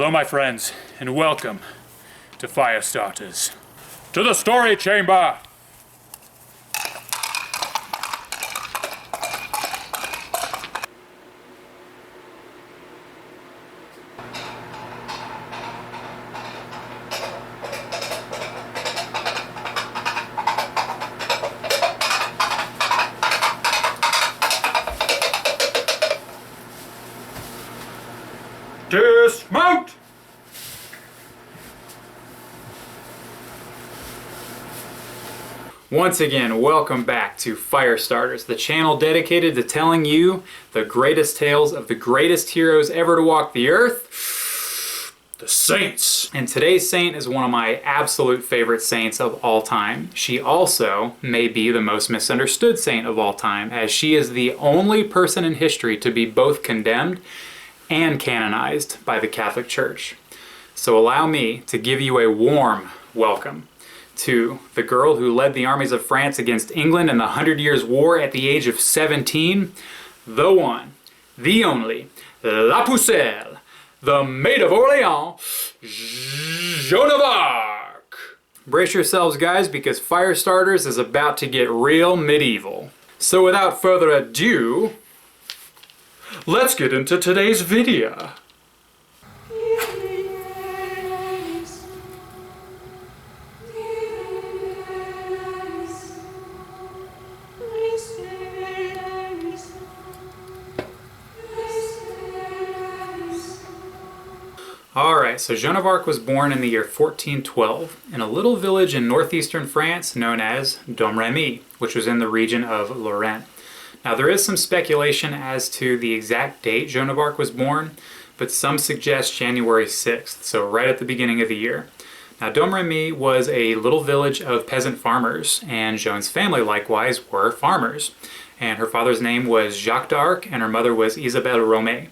Hello, my friends, and welcome to Firestarters. To the story chamber! Dismount! Once again, welcome back to Firestarters, the channel dedicated to telling you the greatest tales of the greatest heroes ever to walk the earth, the saints. And today's saint is one of my absolute favorite saints of all time. She also may be the most misunderstood saint of all time, as she is the only person in history to be both condemned and canonized by the Catholic Church. So allow me to give you a warm welcome to the girl who led the armies of France against England in the 100 Years' War at the age of 17, the one, the only, La Pucelle, the Maid of Orléans, Joan of Arc. Brace yourselves, guys, because Firestarters is about to get real medieval. So without further ado, let's get into today's video. Alright, so Joan of Arc was born in the year 1412 in a little village in northeastern France known as Domremy, which was in the region of Lorraine. Now there is some speculation as to the exact date Joan of Arc was born, but some suggest January 6th, so right at the beginning of the year. Now Domremy was a little village of peasant farmers, and Joan's family likewise were farmers. And her father's name was Jacques d'Arc, and her mother was Isabelle Romée.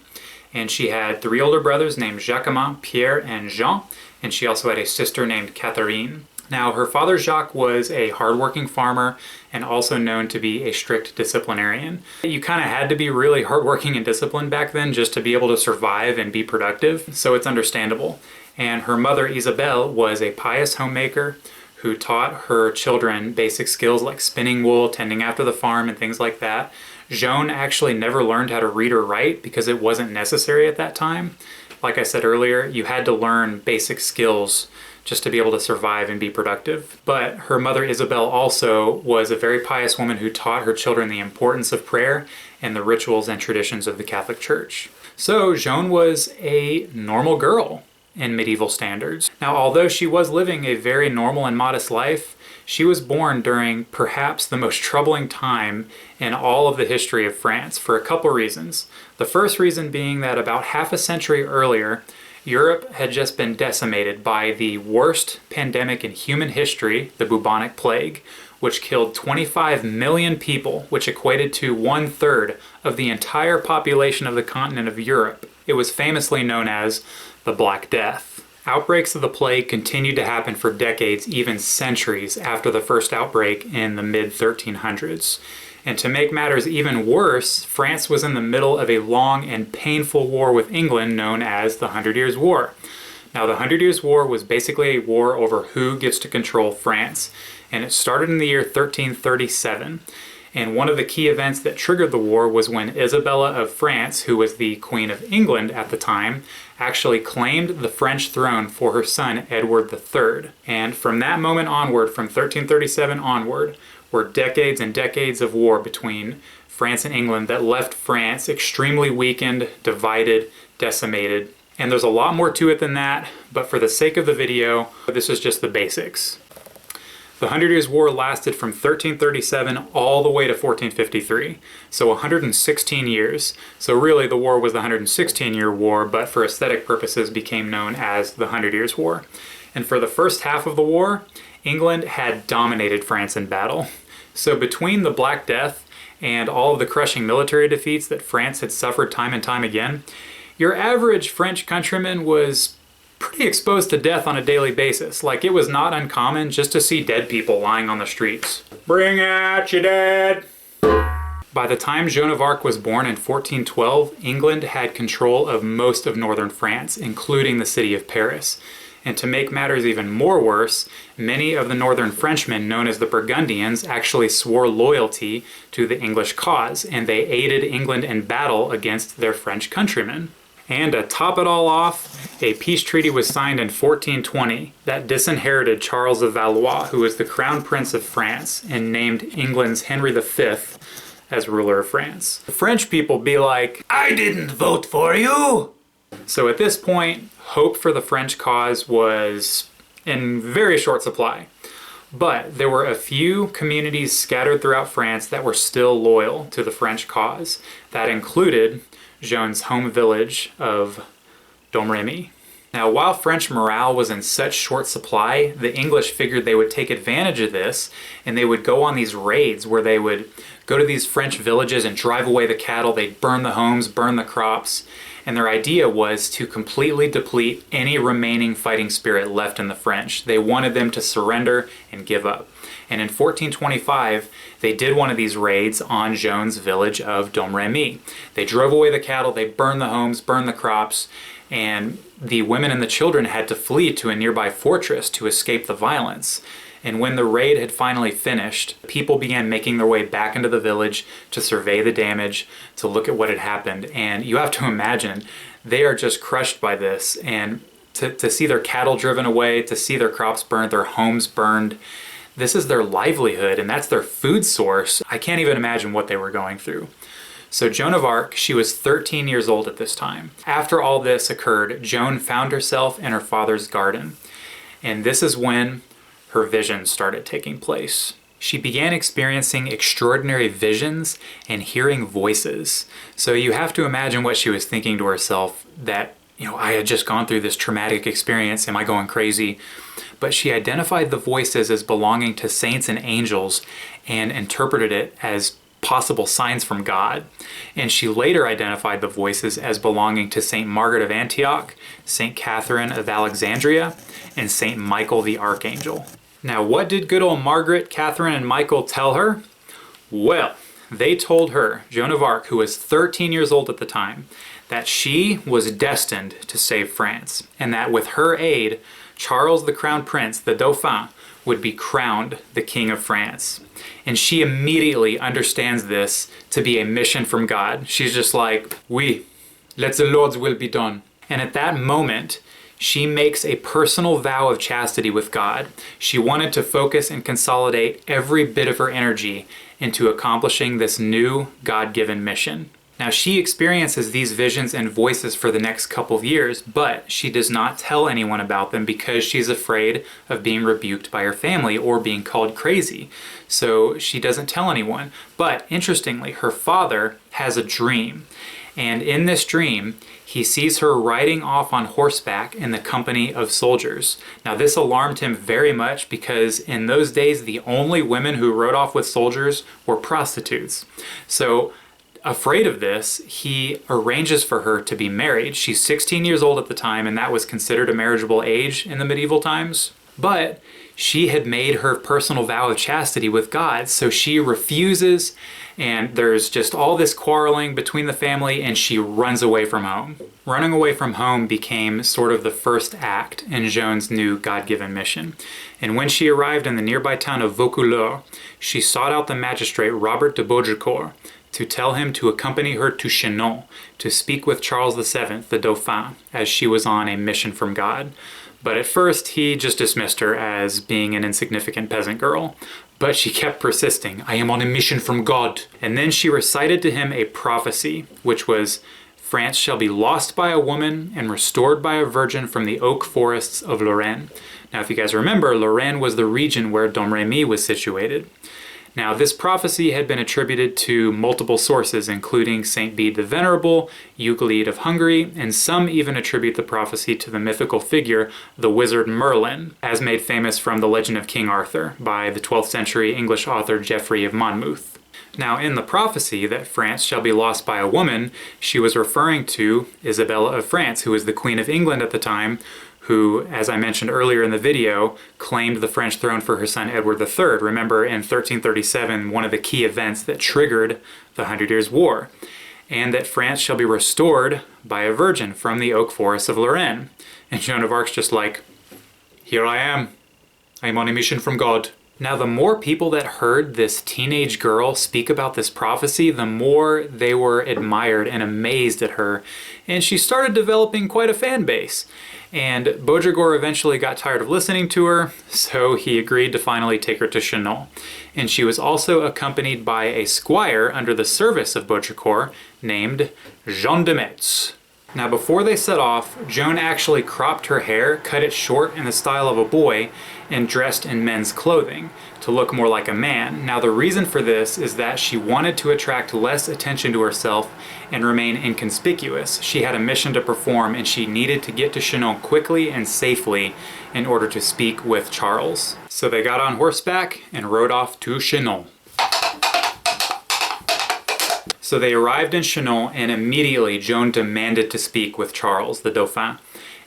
And she had 3 older brothers named Jacquemin, Pierre, and Jean, and she also had a sister named Catherine. Now, her father Jacques was a hardworking farmer and also known to be a strict disciplinarian. You kind of had to be really hardworking and disciplined back then just to be able to survive and be productive, so it's understandable. And her mother Isabelle was a pious homemaker who taught her children basic skills like spinning wool, tending after the farm, and things like that. Joan actually never learned how to read or write because it wasn't necessary at that time. Like I said earlier, you had to learn basic skills just to be able to survive and be productive. But her mother Isabelle also was a very pious woman who taught her children the importance of prayer and the rituals and traditions of the Catholic Church. So Joan was a normal girl in medieval standards. Now, although she was living a very normal and modest life, she was born during perhaps the most troubling time in all of the history of France for a couple reasons. The first reason being that about half a century earlier, Europe had just been decimated by the worst pandemic in human history, the bubonic plague, which killed 25 million people, which equated to 1/3 of the entire population of the continent of Europe. It was famously known as the Black Death. Outbreaks of the plague continued to happen for decades, even centuries, after the first outbreak in the mid-1300s. And to make matters even worse, France was in the middle of a long and painful war with England known as the 100 Years' War. Now, the 100 Years' War was basically a war over who gets to control France, and it started in the year 1337. And one of the key events that triggered the war was when Isabella of France, who was the Queen of England at the time, actually claimed the French throne for her son Edward III. And from that moment onward, from 1337 onward, were decades and decades of war between France and England that left France extremely weakened, divided, decimated. And there's a lot more to it than that, but for the sake of the video, this is just the basics. The 100 Years' War lasted from 1337 all the way to 1453, so 116 years. So really the war was the 116-year war, but for aesthetic purposes became known as the 100 Years' War. And for the first half of the war, England had dominated France in battle. So between the Black Death and all of the crushing military defeats that France had suffered time and time again, your average French countryman was pretty exposed to death on a daily basis. Like, it was not uncommon just to see dead people lying on the streets. Bring out your dead! By By the time Joan of Arc was born in 1412, England had control of most of northern France, including the city of Paris. And to make matters even more worse, many of the northern Frenchmen, known as the Burgundians, actually swore loyalty to the English cause, and they aided England in battle against their French countrymen. And to top it all off, a peace treaty was signed in 1420 that disinherited Charles of Valois, who was the crown prince of France, and named England's Henry V as ruler of France. The French people be like, "I didn't vote for you!" So at this point, hope for the French cause was in very short supply. But there were a few communities scattered throughout France that were still loyal to the French cause. That included Joan's home village of Domremy. Now, while French morale was in such short supply, the English figured they would take advantage of this, and they would go on these raids where they would go to these French villages and drive away the cattle. They'd burn the homes, burn the crops, and their idea was to completely deplete any remaining fighting spirit left in the French. They wanted them to surrender and give up. And in 1425, they did one of these raids on Joan's village of Domremy. They drove away the cattle, they burned the homes, burned the crops, and the women and the children had to flee to a nearby fortress to escape the violence. And when the raid had finally finished, people began making their way back into the village to survey the damage, to look at what had happened. And you have to imagine, they are just crushed by this. And to see their cattle driven away, to see their crops burned, their homes burned, this is their livelihood and that's their food source. I can't even imagine what they were going through. So Joan of Arc, she was 13 years old at this time. After all this occurred, Joan found herself in her father's garden. And this is when her visions started taking place. She began experiencing extraordinary visions and hearing voices. So you have to imagine what she was thinking to herself, that, I had just gone through this traumatic experience. Am I going crazy? But she identified the voices as belonging to saints and angels and interpreted it as possible signs from God. And she later identified the voices as belonging to St. Margaret of Antioch, St. Catherine of Alexandria, and St. Michael the Archangel. Now, what did good old Margaret, Catherine, and Michael tell her? Well, they told her, Joan of Arc, who was 13 years old at the time, that she was destined to save France, and that with her aid, Charles the Crown Prince, the Dauphin, would be crowned the King of France. And she immediately understands this to be a mission from God. She's just like, "Oui, let the Lord's will be done." And at that moment, she makes a personal vow of chastity with God. She wanted to focus and consolidate every bit of her energy into accomplishing this new God-given mission. Now, she experiences these visions and voices for the next couple of years, but she does not tell anyone about them because she's afraid of being rebuked by her family or being called crazy. So she doesn't tell anyone. But interestingly, her father has a dream. And in this dream, he sees her riding off on horseback in the company of soldiers. Now, this alarmed him very much because in those days, the only women who rode off with soldiers were prostitutes. So, afraid of this, he arranges for her to be married. She's 16 years old at the time, and that was considered a marriageable age in the medieval times. But she had made her personal vow of chastity with God, so she refuses, and there's just all this quarreling between the family, and she runs away from home. Running away from home became sort of the first act in Joan's new God-given mission. And when she arrived in the nearby town of Vaucouleurs, she sought out the magistrate Robert de Baudricourt to tell him to accompany her to Chinon to speak with Charles VII, the Dauphin, as she was on a mission from God. But at first, he just dismissed her as being an insignificant peasant girl. But she kept persisting, "I am on a mission from God." And then she recited to him a prophecy, which was, "France shall be lost by a woman and restored by a virgin from the oak forests of Lorraine." Now, if you guys remember, Lorraine was the region where Domremy was situated. Now, this prophecy had been attributed to multiple sources, including St. Bede the Venerable, Euclid of Hungary, and some even attribute the prophecy to the mythical figure, the wizard Merlin, as made famous from the legend of King Arthur by the 12th century English author Geoffrey of Monmouth. Now, in the prophecy that France shall be lost by a woman, she was referring to Isabella of France, who was the Queen of England at the time, who, as I mentioned earlier in the video, claimed the French throne for her son Edward III. Remember, in 1337, one of the key events that triggered the 100 Years' War. And that France shall be restored by a virgin from the oak forest of Lorraine. And Joan of Arc's just like, here I am. I'm on a mission from God. Now, the more people that heard this teenage girl speak about this prophecy, the more they were admired and amazed at her. And she started developing quite a fan base. And Baudricourt eventually got tired of listening to her, so he agreed to finally take her to Chinon. And she was also accompanied by a squire under the service of Baudricourt named Jean de Metz. Now, before they set off, Joan actually cropped her hair, cut it short in the style of a boy, and dressed in men's clothing to look more like a man. Now, the reason for this is that she wanted to attract less attention to herself and remain inconspicuous. She had a mission to perform, and she needed to get to Chinon quickly and safely in order to speak with Charles. So they got on horseback and rode off to Chinon. So they arrived in Chinon, and immediately Joan demanded to speak with Charles, the Dauphin.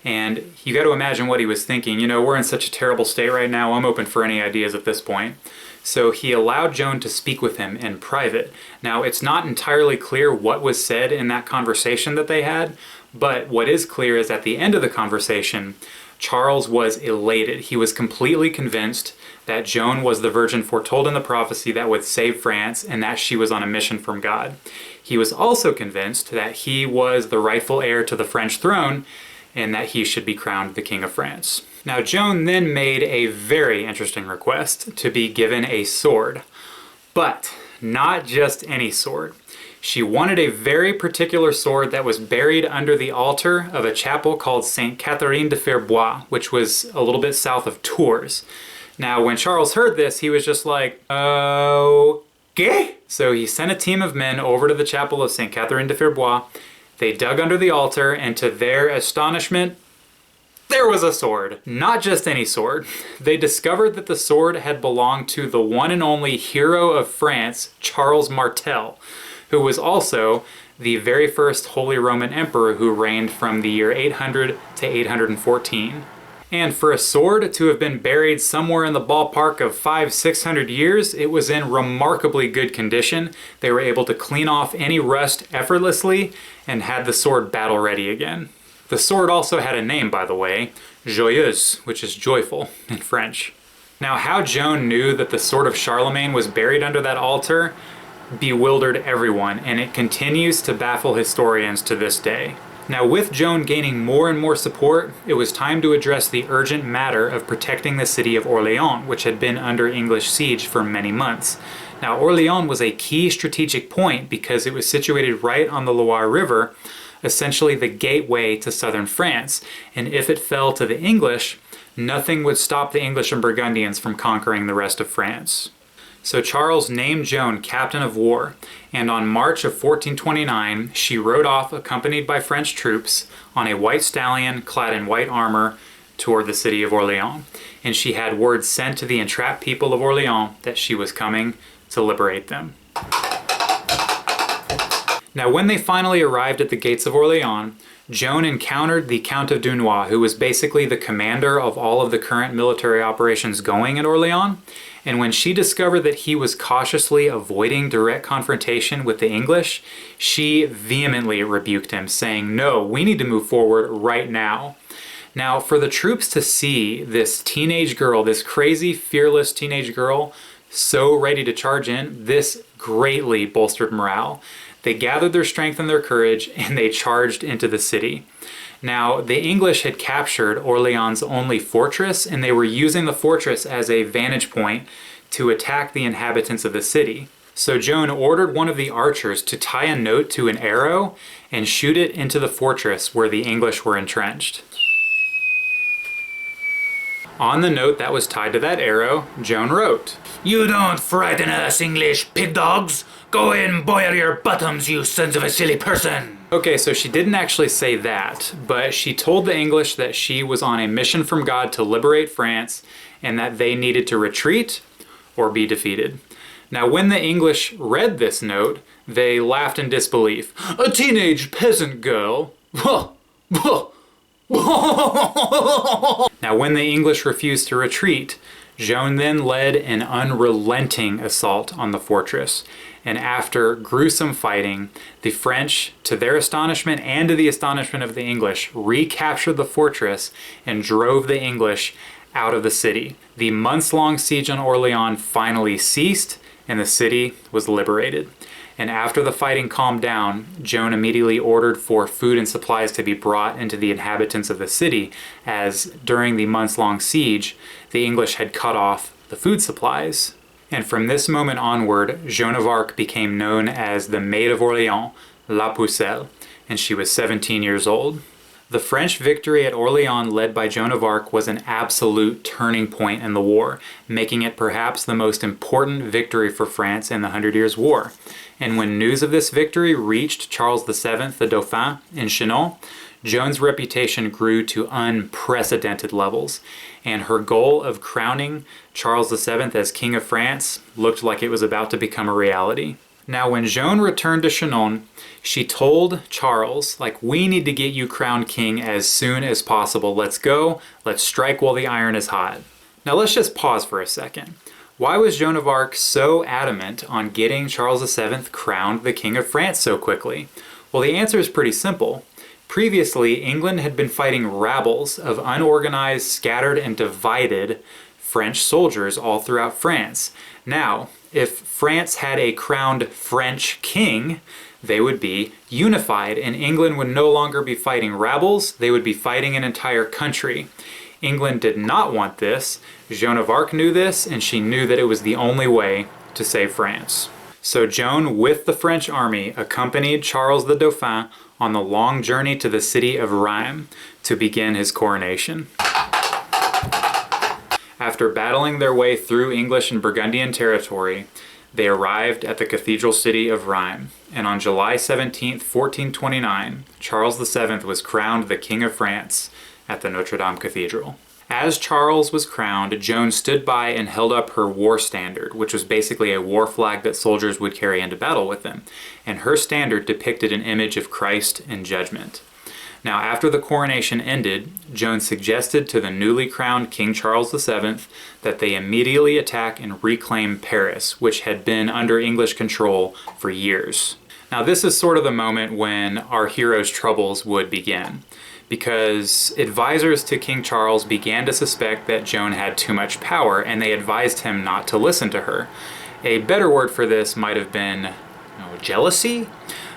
And you got to imagine what he was thinking. You know, we're in such a terrible state right now, I'm open for any ideas at this point. So he allowed Joan to speak with him in private. Now, it's not entirely clear what was said in that conversation that they had, but what is clear is at the end of the conversation, Charles was elated. He was completely convinced that Joan was the virgin foretold in the prophecy that would save France and that she was on a mission from God. He was also convinced that he was the rightful heir to the French throne and that he should be crowned the King of France. Now, Joan then made a very interesting request to be given a sword, but not just any sword. She wanted a very particular sword that was buried under the altar of a chapel called Saint Catherine de Fierbois, which was a little bit south of Tours. Now, when Charles heard this, he was just like, okay. So he sent a team of men over to the chapel of Saint Catherine de Fierbois. They dug under the altar, and to their astonishment, there was a sword. Not just any sword. They discovered that the sword had belonged to the one and only hero of France, Charles Martel, who was also the very first Holy Roman Emperor who reigned from the year 800 to 814. And for a sword to have been buried somewhere in the ballpark of 500-600 years, it was in remarkably good condition. They were able to clean off any rust effortlessly and had the sword battle ready again. The sword also had a name, by the way, Joyeuse, which is joyful in French. Now, how Joan knew that the sword of Charlemagne was buried under that altar bewildered everyone, and it continues to baffle historians to this day. Now, with Joan gaining more and more support, it was time to address the urgent matter of protecting the city of Orléans, which had been under English siege for many months. Now, Orléans was a key strategic point because it was situated right on the Loire River, essentially the gateway to southern France, and if it fell to the English, nothing would stop the English and Burgundians from conquering the rest of France. So Charles named Joan captain of war, and on March of 1429, she rode off accompanied by French troops on a white stallion clad in white armor toward the city of Orléans. And she had word sent to the entrapped people of Orléans that she was coming to liberate them. Now, when they finally arrived at the gates of Orléans, Joan encountered the Count of Dunois, who was basically the commander of all of the current military operations going at Orléans. And when she discovered that he was cautiously avoiding direct confrontation with the English, she vehemently rebuked him, saying, "No, we need to move forward right now." Now, for the troops to see this teenage girl, this crazy, fearless teenage girl, so ready to charge in, this greatly bolstered morale. They gathered their strength and their courage, and they charged into the city. Now, the English had captured Orléans' only fortress, and they were using the fortress as a vantage point to attack the inhabitants of the city. So Joan ordered one of the archers to tie a note to an arrow and shoot it into the fortress where the English were entrenched. On the note that was tied to that arrow, Joan wrote, "You don't frighten us, English pig dogs! Go and boil your bottoms, you sons of a silly person!" Okay, so she didn't actually say that, but she told the English that she was on a mission from God to liberate France and that they needed to retreat or be defeated. Now, when the English read this note, they laughed in disbelief. "A teenage peasant girl? Now, when the English refused to retreat, Joan then led an unrelenting assault on the fortress. And after gruesome fighting, the French, to their astonishment and to the astonishment of the English, recaptured the fortress and drove the English out of the city. The months-long siege on Orléans finally ceased, and the city was liberated. And after the fighting calmed down, Joan immediately ordered for food and supplies to be brought into the inhabitants of the city, as during the months-long siege, the English had cut off the food supplies. And from this moment onward, Joan of Arc became known as the Maid of Orléans, La Pucelle, and she was 17 years old. The French victory at Orléans led by Joan of Arc was an absolute turning point in the war, making it perhaps the most important victory for France in the Hundred Years' War. And when news of this victory reached Charles VII, the Dauphin, in Chinon, Joan's reputation grew to unprecedented levels, and her goal of crowning Charles VII as King of France looked like it was about to become a reality. Now, when Joan returned to Chinon, she told Charles, we need to get you crowned king as soon as possible. Let's go. Let's strike while the iron is hot. Now, let's just pause for a second. Why was Joan of Arc so adamant on getting Charles VII crowned the King of France so quickly? Well, the answer is pretty simple. Previously, England had been fighting rabbles of unorganized, scattered, and divided French soldiers all throughout France. Now, if France had a crowned French king, they would be unified, and England would no longer be fighting rabbles, they would be fighting an entire country. England did not want this. Joan of Arc knew this, and she knew that it was the only way to save France. So Joan, with the French army, accompanied Charles the Dauphin on the long journey to the city of Rheims to begin his coronation. After battling their way through English and Burgundian territory, they arrived at the cathedral city of Rheims, and on July 17, 1429, Charles VII was crowned the King of France at the Notre Dame Cathedral. As Charles was crowned, Joan stood by and held up her war standard, which was basically a war flag that soldiers would carry into battle with them, and her standard depicted an image of Christ in judgment. Now, after the coronation ended, Joan suggested to the newly crowned King Charles VII that they immediately attack and reclaim Paris, which had been under English control for years. Now, this is sort of the moment when our hero's troubles would begin, because advisors to King Charles began to suspect that Joan had too much power, and they advised him not to listen to her. A better word for this might have been jealousy?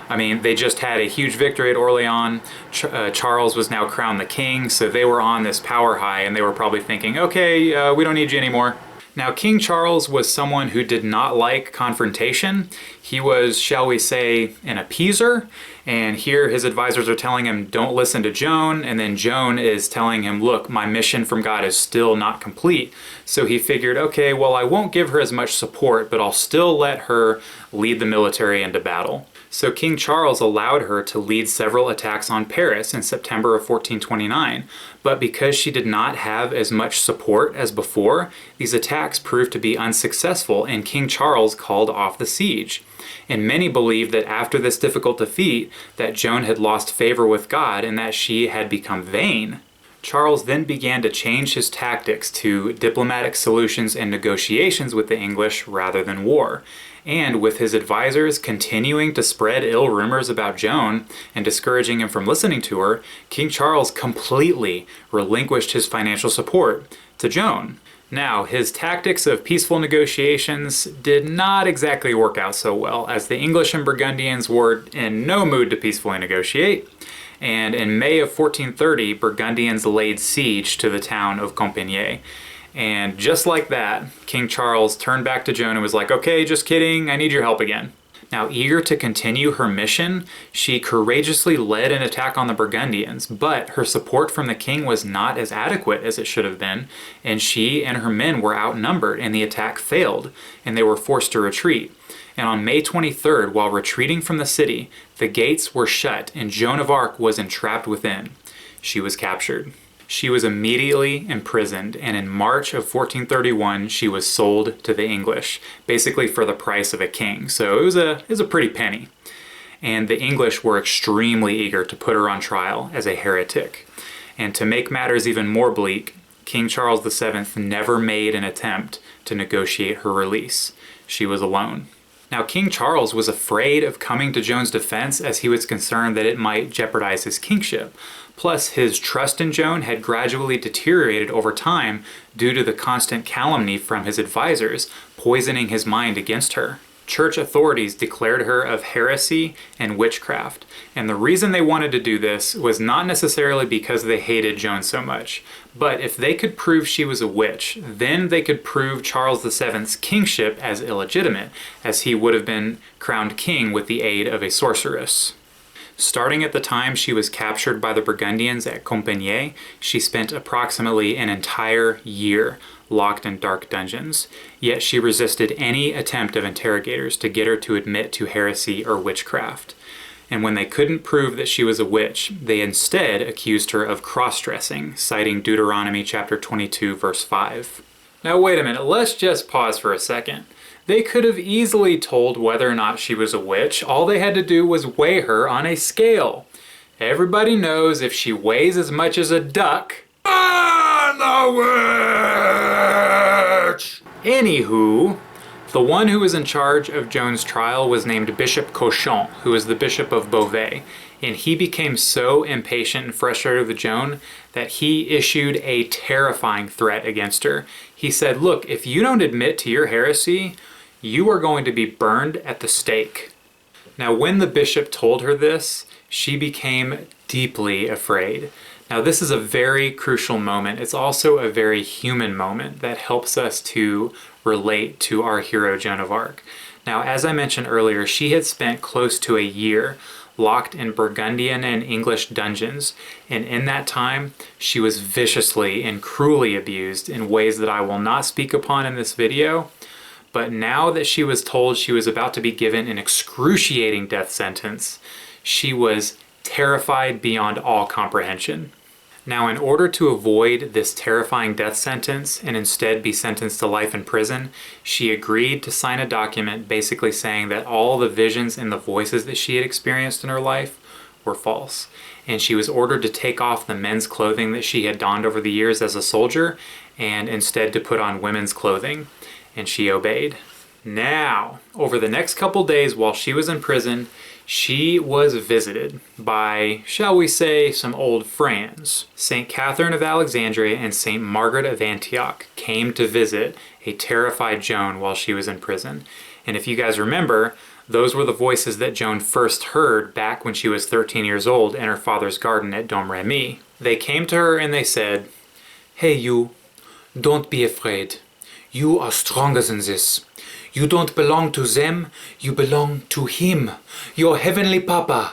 I mean, they just had a huge victory at Orléans. Charles was now crowned the king, so they were on this power high, and they were probably thinking, okay, we don't need you anymore. Now, King Charles was someone who did not like confrontation. He was, shall we say, an appeaser, and here his advisors are telling him, don't listen to Joan, and then Joan is telling him, look, my mission from God is still not complete. So he figured, okay, well, I won't give her as much support, but I'll still let her lead the military into battle. So King Charles allowed her to lead several attacks on Paris in September of 1429, but because she did not have as much support as before, these attacks proved to be unsuccessful, and King Charles called off the siege. And many believed that after this difficult defeat, that Joan had lost favor with God and that she had become vain. Charles then began to change his tactics to diplomatic solutions and negotiations with the English rather than war. And with his advisors continuing to spread ill rumors about Joan and discouraging him from listening to her, King Charles completely relinquished his financial support to Joan. Now, his tactics of peaceful negotiations did not exactly work out so well, as the English and Burgundians were in no mood to peacefully negotiate. And in May of 1430, Burgundians laid siege to the town of Compiègne. And just like that, King Charles turned back to Joan and was like, okay, just kidding, I need your help again. Now, eager to continue her mission, she courageously led an attack on the Burgundians, but her support from the king was not as adequate as it should have been, and she and her men were outnumbered, and the attack failed, and they were forced to retreat. And on May 23rd, while retreating from the city, the gates were shut, and Joan of Arc was entrapped within. She was captured. She was immediately imprisoned, and in March of 1431, she was sold to the English, basically for the price of a king. So it was a pretty penny. And the English were extremely eager to put her on trial as a heretic. And to make matters even more bleak, King Charles VII never made an attempt to negotiate her release. She was alone. Now, King Charles was afraid of coming to Joan's defense as he was concerned that it might jeopardize his kingship. Plus, his trust in Joan had gradually deteriorated over time due to the constant calumny from his advisors, poisoning his mind against her. Church authorities declared her of heresy and witchcraft, and the reason they wanted to do this was not necessarily because they hated Joan so much, but if they could prove she was a witch, then they could prove Charles VII's kingship as illegitimate, as he would have been crowned king with the aid of a sorceress. Starting at the time she was captured by the Burgundians at Compiègne, she spent approximately an entire year locked in dark dungeons, yet she resisted any attempt of interrogators to get her to admit to heresy or witchcraft. And when they couldn't prove that she was a witch, they instead accused her of cross-dressing, citing Deuteronomy chapter 22, verse 5. Now wait a minute, let's just pause for a second. They could have easily told whether or not she was a witch. All they had to do was weigh her on a scale. Everybody knows if she weighs as much as a duck, I'm the witch! Anywho, the one who was in charge of Joan's trial was named Bishop Cochon, who was the Bishop of Beauvais, and he became so impatient and frustrated with Joan that he issued a terrifying threat against her. He said, look, if you don't admit to your heresy, you are going to be burned at the stake. Now, when the bishop told her this, she became deeply afraid. Now, this is a very crucial moment. It's also a very human moment that helps us to relate to our hero, Joan of Arc. Now, as I mentioned earlier, she had spent close to a year locked in Burgundian and English dungeons, and in that time, she was viciously and cruelly abused in ways that I will not speak upon in this video. But now that she was told she was about to be given an excruciating death sentence, she was terrified beyond all comprehension. Now, in order to avoid this terrifying death sentence and instead be sentenced to life in prison, she agreed to sign a document basically saying that all the visions and the voices that she had experienced in her life were false. And she was ordered to take off the men's clothing that she had donned over the years as a soldier and instead to put on women's clothing. And she obeyed. Now, over the next couple days while she was in prison, she was visited by, shall we say, some old friends. St. Catherine of Alexandria and St. Margaret of Antioch came to visit a terrified Joan while she was in prison. And if you guys remember, those were the voices that Joan first heard back when she was 13 years old in her father's garden at Domremy. They came to her and they said, "Hey you, don't be afraid. You are stronger than this. You don't belong to them, you belong to him, your heavenly papa."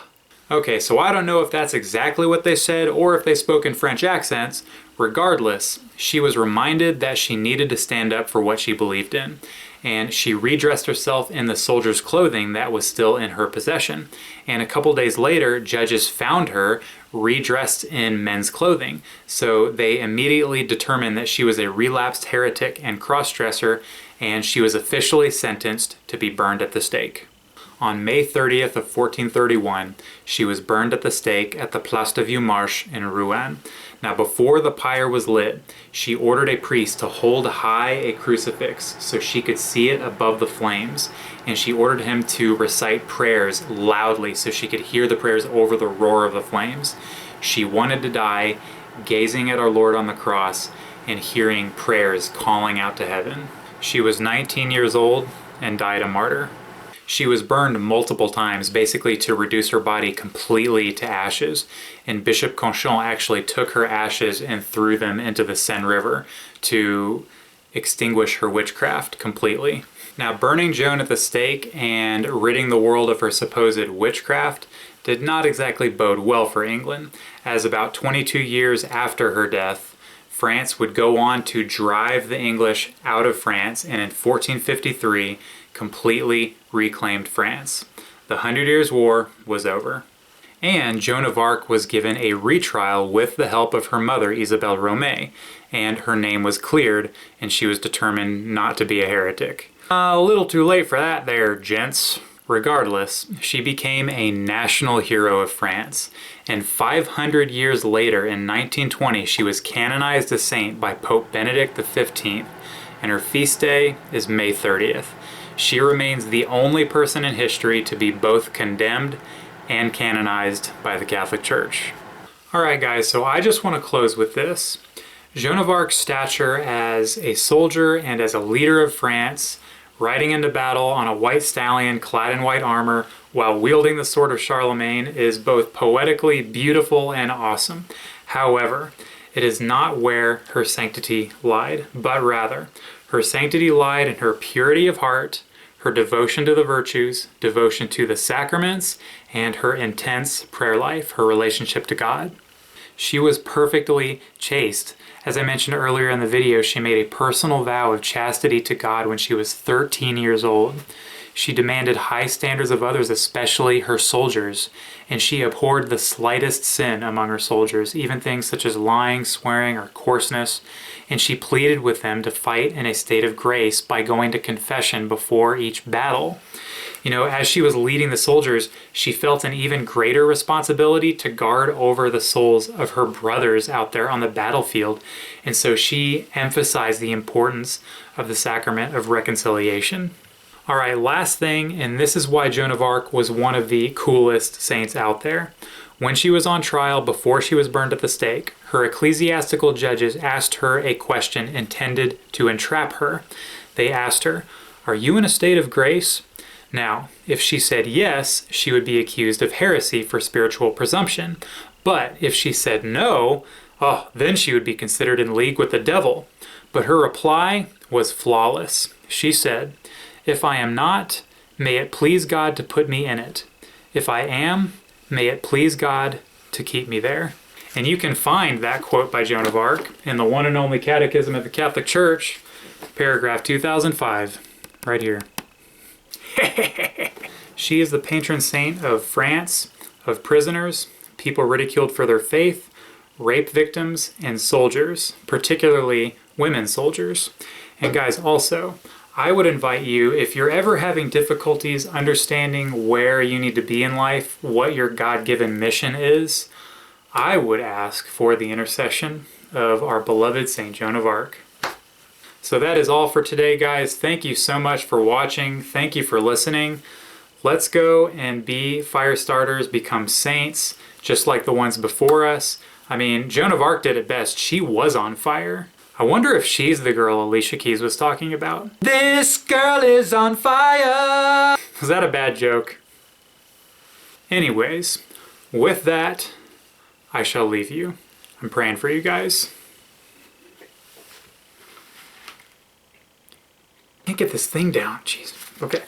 Okay, so I don't know if that's exactly what they said or if they spoke in French accents. Regardless, she was reminded that she needed to stand up for what she believed in, and she redressed herself in the soldier's clothing that was still in her possession. And a couple days later, judges found her redressed in men's clothing. So they immediately determined that she was a relapsed heretic and crossdresser, and she was officially sentenced to be burned at the stake. On May 30th of 1431, she was burned at the stake at the Place du Vieux-Marche in Rouen. Now, before the pyre was lit, she ordered a priest to hold high a crucifix so she could see it above the flames, and she ordered him to recite prayers loudly so she could hear the prayers over the roar of the flames. She wanted to die gazing at our Lord on the cross and hearing prayers calling out to heaven. She was 19 years old and died a martyr. She was burned multiple times, basically to reduce her body completely to ashes, and Bishop Cochon actually took her ashes and threw them into the Seine River to extinguish her witchcraft completely. Now, burning Joan at the stake and ridding the world of her supposed witchcraft did not exactly bode well for England, as about 22 years after her death, France would go on to drive the English out of France, and in 1453 completely reclaimed France. The 100 Years' War was over. And Joan of Arc was given a retrial with the help of her mother, Isabelle Romay, and her name was cleared, and she was determined not to be a heretic. A little too late for that there, gents. Regardless, she became a national hero of France, and 500 years later, in 1920, she was canonized a saint by Pope Benedict XV, and her feast day is May 30th. She remains the only person in history to be both condemned and canonized by the Catholic Church. Alright guys, so I just want to close with this. Joan of Arc's stature as a soldier and as a leader of France, riding into battle on a white stallion clad in white armor while wielding the sword of Charlemagne is both poetically beautiful and awesome. However, it is not where her sanctity lied, but rather, her sanctity lied in her purity of heart, her devotion to the virtues, devotion to the sacraments, and her intense prayer life, her relationship to God. She was perfectly chaste. As I mentioned earlier in the video, she made a personal vow of chastity to God when she was 13 years old. She demanded high standards of others, especially her soldiers, and she abhorred the slightest sin among her soldiers, even things such as lying, swearing, or coarseness, and she pleaded with them to fight in a state of grace by going to confession before each battle. You know, as she was leading the soldiers, she felt an even greater responsibility to guard over the souls of her brothers out there on the battlefield, and so she emphasized the importance of the sacrament of reconciliation. Alright, last thing, and this is why Joan of Arc was one of the coolest saints out there. When she was on trial before she was burned at the stake, her ecclesiastical judges asked her a question intended to entrap her. They asked her, "Are you in a state of grace?" Now, if she said yes, she would be accused of heresy for spiritual presumption. But if she said no, then she would be considered in league with the devil. But her reply was flawless. She said, "If I am not, may it please God to put me in it. If I am, may it please God to keep me there." And you can find that quote by Joan of Arc in the one and only Catechism of the Catholic Church, paragraph 2005, right here. She is the patron saint of France, of prisoners, people ridiculed for their faith, rape victims, and soldiers, particularly women soldiers. And guys, also, I would invite you, if you're ever having difficulties understanding where you need to be in life, what your God-given mission is, I would ask for the intercession of our beloved Saint Joan of Arc. So that is all for today, guys. Thank you so much for watching. Thank you for listening. Let's go and be fire starters, become saints, just like the ones before us. I mean, Joan of Arc did it best. She was on fire. I wonder if she's the girl Alicia Keys was talking about. This girl is on fire! Was that a bad joke? Anyways, with that, I shall leave you. I'm praying for you guys. Can't get this thing down. Jeez. Okay.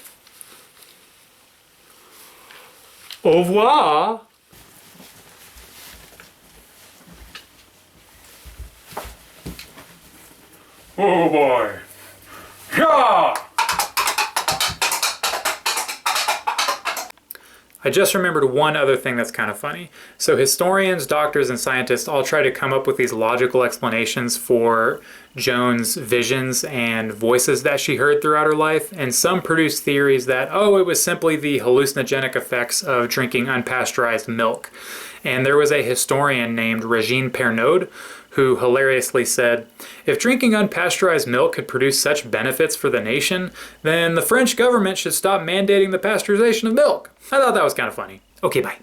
Au revoir! Oh boy. Yeah! I just remembered one other thing that's kind of funny. So historians, doctors, and scientists all try to come up with these logical explanations for Joan's visions and voices that she heard throughout her life, and some produce theories that, it was simply the hallucinogenic effects of drinking unpasteurized milk. And there was a historian named Regine Pernaud who hilariously said, "If drinking unpasteurized milk could produce such benefits for the nation, then the French government should stop mandating the pasteurization of milk." I thought that was kind of funny. Okay, bye.